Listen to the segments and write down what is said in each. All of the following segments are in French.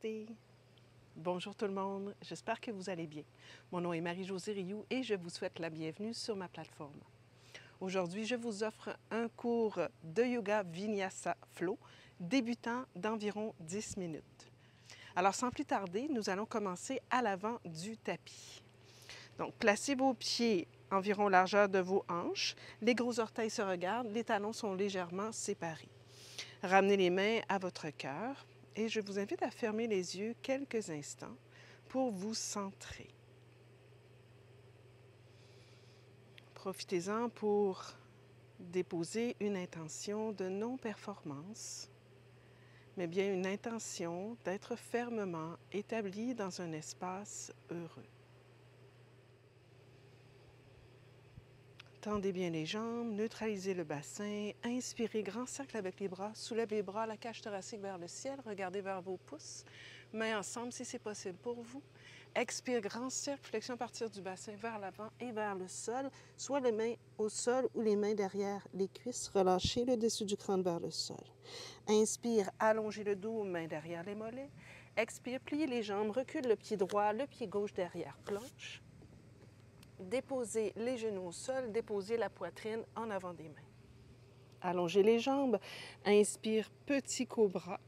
Namasté. Bonjour tout le monde, j'espère que vous allez bien. Mon nom est Marie-Josée Rioux et je vous souhaite la bienvenue sur ma plateforme. Aujourd'hui, je vous offre un cours de yoga Vinyasa Flow débutant d'environ 10 minutes. Alors sans plus tarder, nous allons commencer à l'avant du tapis. Donc placez vos pieds environ largeur de vos hanches, les gros orteils se regardent, les talons sont légèrement séparés. Ramenez les mains à votre cœur et je vous invite à fermer les yeux quelques instants pour vous centrer. Profitez-en pour déposer une intention de non-performance, mais bien une intention d'être fermement établi dans un espace heureux. Tendez bien les jambes, neutralisez le bassin, inspirez grand cercle avec les bras, soulevez les bras, la cage thoracique vers le ciel, regardez vers vos pouces, mains ensemble si c'est possible pour vous. Expire grand cercle, flexion à partir du bassin vers l'avant et vers le sol, soit les mains au sol ou les mains derrière les cuisses, relâchez le dessus du crâne vers le sol. Inspire, allongez le dos, mains derrière les mollets. Expire, pliez les jambes, recule le pied droit, le pied gauche derrière, planche. Déposez les genoux au sol, déposez la poitrine en avant des mains. Allongez les jambes, inspire, petit cobra.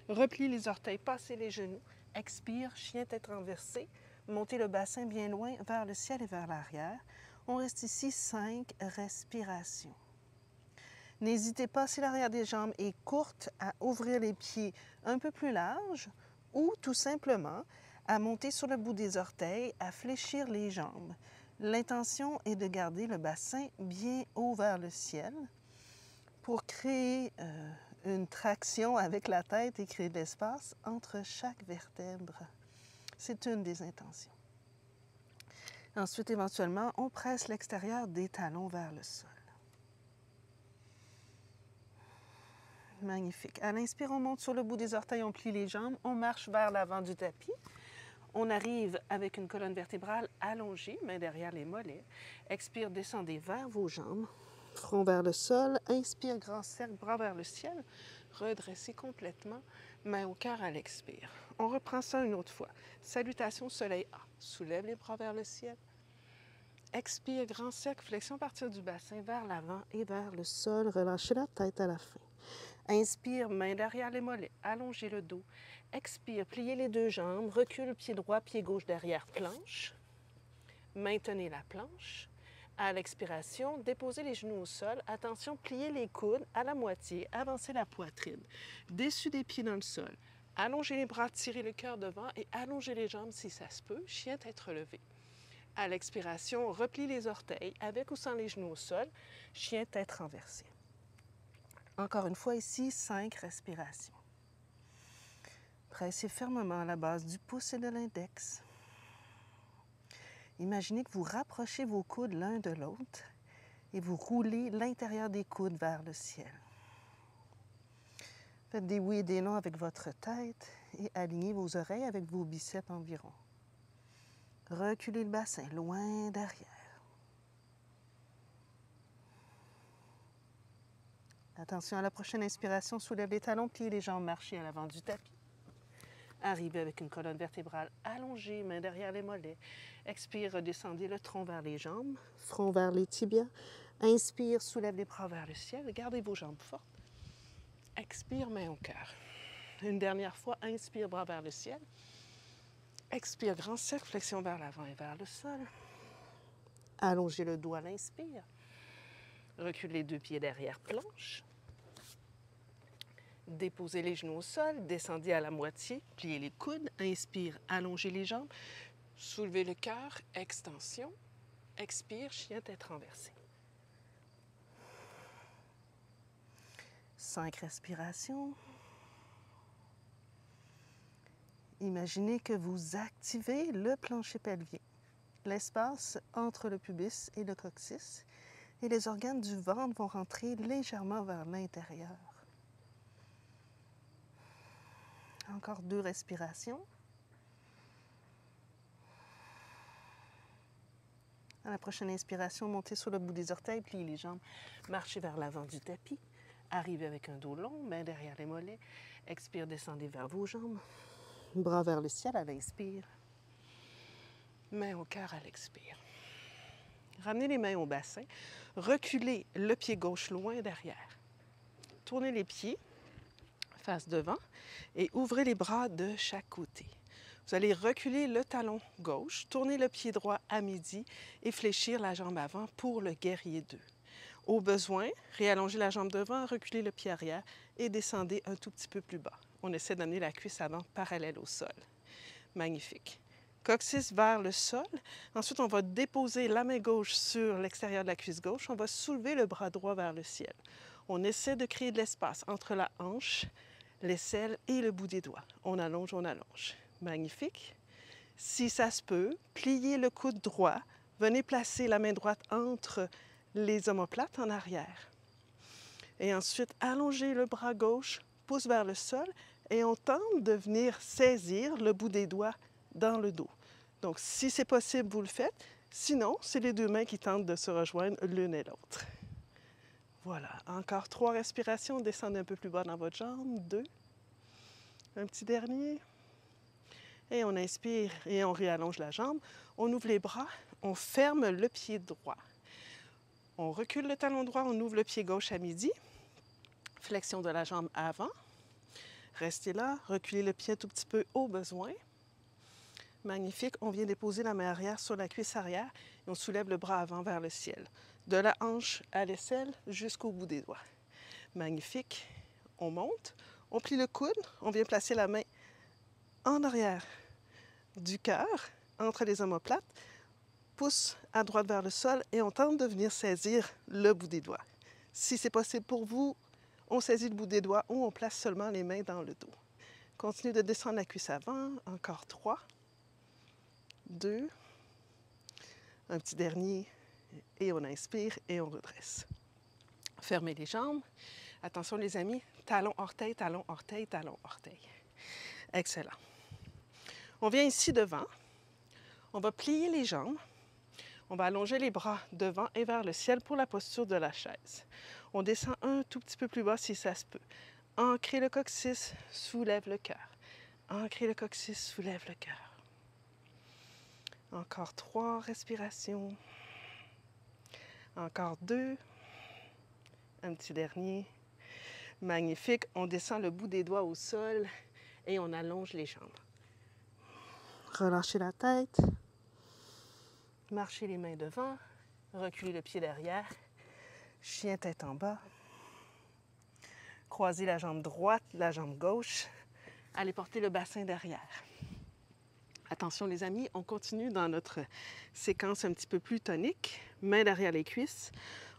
Replie les orteils, passez les genoux. Expire, chien tête renversée. Montez le bassin bien loin vers le ciel et vers l'arrière. On reste ici 5 respirations. N'hésitez pas, si l'arrière des jambes est courte, à ouvrir les pieds un peu plus larges ou tout simplement à monter sur le bout des orteils, à fléchir les jambes. L'intention est de garder le bassin bien haut vers le ciel pour créer une traction avec la tête et créer de l'espace entre chaque vertèbre. C'est une des intentions. Ensuite, éventuellement, on presse l'extérieur des talons vers le sol. Magnifique. À l'inspire, on monte sur le bout des orteils, on plie les jambes, on marche vers l'avant du tapis. On arrive avec une colonne vertébrale allongée, main derrière les mollets. Expire, descendez vers vos jambes, front vers le sol. Inspire, grand cercle, bras vers le ciel. Redressez complètement, main au cœur à l'expire. On reprend ça une autre fois. Salutation soleil A. Soulève les bras vers le ciel. Expire, grand cercle, flexion à partir du bassin vers l'avant et vers le sol. Relâchez la tête à la fin. Inspire, main derrière les mollets, allongez le dos. Expire, pliez les deux jambes, recule pied droit, pied gauche derrière, planche. Maintenez la planche. À l'expiration, déposez les genoux au sol. Attention, pliez les coudes à la moitié, avancez la poitrine. Dessus des pieds dans le sol. Allongez les bras, tirez le cœur devant et allongez les jambes si ça se peut. Chien tête relevée. À l'expiration, replie les orteils avec ou sans les genoux au sol. Chien tête renversée. Encore une fois ici, 5 respirations. Pressez fermement la base du pouce et de l'index. Imaginez que vous rapprochez vos coudes l'un de l'autre et vous roulez l'intérieur des coudes vers le ciel. Faites des oui et des non avec votre tête et alignez vos oreilles avec vos biceps environ. Reculez le bassin loin derrière. Attention à la prochaine inspiration, soulève les talons, pliez les jambes, marchez à l'avant du tapis. Arrivez avec une colonne vertébrale allongée, main derrière les mollets. Expire, redescendez le tronc vers les jambes, front vers les tibias. Inspire, soulève les bras vers le ciel, gardez vos jambes fortes. Expire, main au cœur. Une dernière fois, inspire, bras vers le ciel. Expire, grand cercle, flexion vers l'avant et vers le sol. Allongez le dos à l'inspire. Reculez les deux pieds derrière, planche. Déposez les genoux au sol, descendez à la moitié, pliez les coudes, inspire, allongez les jambes, soulevez le cœur, extension, expire, chien tête renversée. 5 respirations. Imaginez que vous activez le plancher pelvien, l'espace entre le pubis et le coccyx, et les organes du ventre vont rentrer légèrement vers l'intérieur. Encore 2 respirations. À la prochaine inspiration, montez sur le bout des orteils, pliez les jambes, marchez vers l'avant du tapis. Arrivez avec un dos long, main derrière les mollets. Expire, descendez vers vos jambes. Bras vers le ciel à l'inspire. Main au cœur à l'expire. Ramenez les mains au bassin. Reculez le pied gauche loin derrière. Tournez les pieds face devant et ouvrez les bras de chaque côté. Vous allez reculer le talon gauche, tourner le pied droit à midi et fléchir la jambe avant pour le guerrier 2. Au besoin, réallongez la jambe devant, reculez le pied arrière et descendez un tout petit peu plus bas. On essaie d'amener la cuisse avant parallèle au sol. Magnifique. Coccyx vers le sol. Ensuite, on va déposer la main gauche sur l'extérieur de la cuisse gauche. On va soulever le bras droit vers le ciel. On essaie de créer de l'espace entre la hanche, l'aisselle et le bout des doigts. On allonge, on allonge. Magnifique. Si ça se peut, pliez le coude droit. Venez placer la main droite entre les omoplates en arrière. Et ensuite, allongez le bras gauche, pouce vers le sol et on tente de venir saisir le bout des doigts dans le dos. Donc, si c'est possible, vous le faites. Sinon, c'est les deux mains qui tentent de se rejoindre l'une et l'autre. Voilà. Encore 3 respirations. Descendez un peu plus bas dans votre jambe. 2. Un petit dernier. Et on inspire et on réallonge la jambe. On ouvre les bras. On ferme le pied droit. On recule le talon droit. On ouvre le pied gauche à midi. Flexion de la jambe avant. Restez là. Reculez le pied un tout petit peu au besoin. Magnifique. On vient déposer la main arrière sur la cuisse arrière et on soulève le bras avant vers le ciel. De la hanche à l'aisselle jusqu'au bout des doigts. Magnifique. On monte. On plie le coude. On vient placer la main en arrière du cœur, entre les omoplates. Pouce à droite vers le sol et on tente de venir saisir le bout des doigts. Si c'est possible pour vous, on saisit le bout des doigts ou on place seulement les mains dans le dos. Continuez de descendre la cuisse avant. Encore 3. 2. Un petit dernier. Et on inspire et on redresse. Fermez les jambes. Attention les amis, talon, orteil, talon, orteil, talon, orteil. Excellent. On vient ici devant. On va plier les jambes. On va allonger les bras devant et vers le ciel pour la posture de la chaise. On descend un tout petit peu plus bas si ça se peut. Ancrez le coccyx, soulève le cœur. Ancrez le coccyx, soulève le cœur. Encore 3 respirations. Encore 2. Un petit dernier. Magnifique. On descend le bout des doigts au sol et on allonge les jambes. Relâchez la tête. Marchez les mains devant. Reculez le pied derrière. Chien tête en bas. Croisez la jambe droite, la jambe gauche. Allez porter le bassin derrière. Attention les amis, on continue dans notre séquence un petit peu plus tonique. Main derrière les cuisses.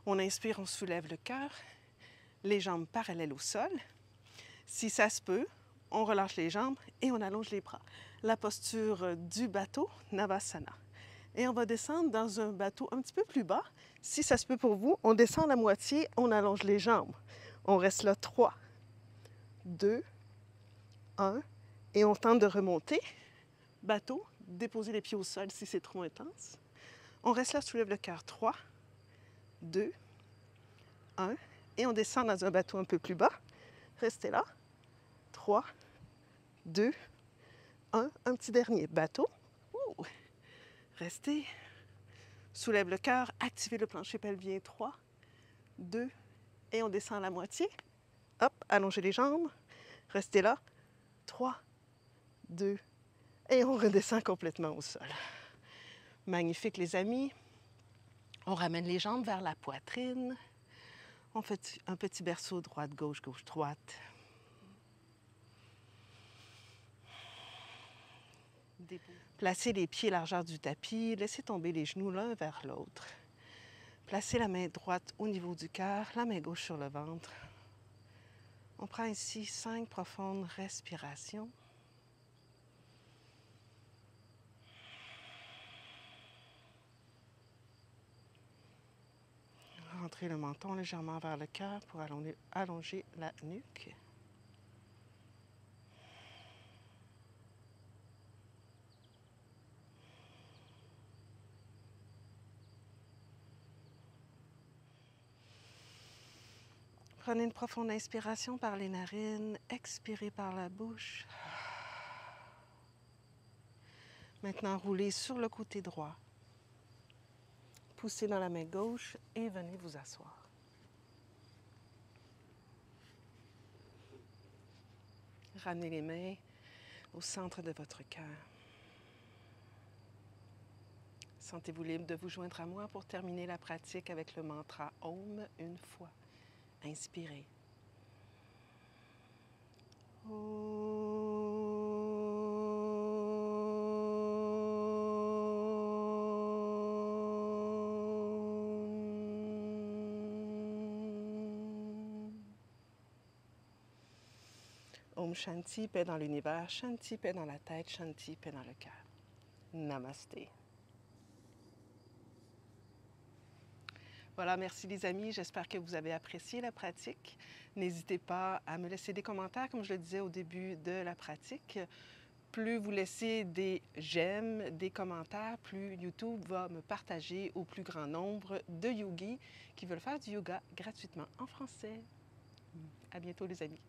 On inspire, on soulève le cœur. Les jambes parallèles au sol. Si ça se peut, on relâche les jambes et on allonge les bras. La posture du bateau, Navasana. Et on va descendre dans un bateau un petit peu plus bas. Si ça se peut pour vous, on descend la moitié, on allonge les jambes. On reste là 3, 2, 1 et on tente de remonter. Bateau, déposez les pieds au sol si c'est trop intense. On reste là, soulève le cœur. 3, 2, 1 et on descend dans un bateau un peu plus bas. Restez là. 3, 2, 1. Un petit dernier. Bateau. Ouh. Restez. Soulève le cœur. Activez le plancher pelvien. 3, 2 et on descend à la moitié. Hop, allongez les jambes. Restez là. 3, 2 et on redescend complètement au sol. Magnifique les amis. On ramène les jambes vers la poitrine. On fait un petit berceau droite-gauche, gauche-droite. Placez les pieds largeur du tapis. Laissez tomber les genoux l'un vers l'autre. Placez la main droite au niveau du cœur, la main gauche sur le ventre. On prend ici 5 profondes respirations. Rentrez le menton légèrement vers le cœur pour allonger la nuque. Prenez une profonde inspiration par les narines, expirez par la bouche. Maintenant, roulez sur le côté droit. Poussez dans la main gauche et venez vous asseoir. Ramenez les mains au centre de votre cœur. Sentez-vous libre de vous joindre à moi pour terminer la pratique avec le mantra Om une fois. Inspirez. Om Shanti, paix dans l'univers, Shanti, paix dans la tête, Shanti, paix dans le cœur. Namasté. Voilà, merci les amis. J'espère que vous avez apprécié la pratique. N'hésitez pas à me laisser des commentaires, comme je le disais au début de la pratique. Plus vous laissez des j'aime, des commentaires, plus YouTube va me partager au plus grand nombre de yogis qui veulent faire du yoga gratuitement en français. À bientôt les amis.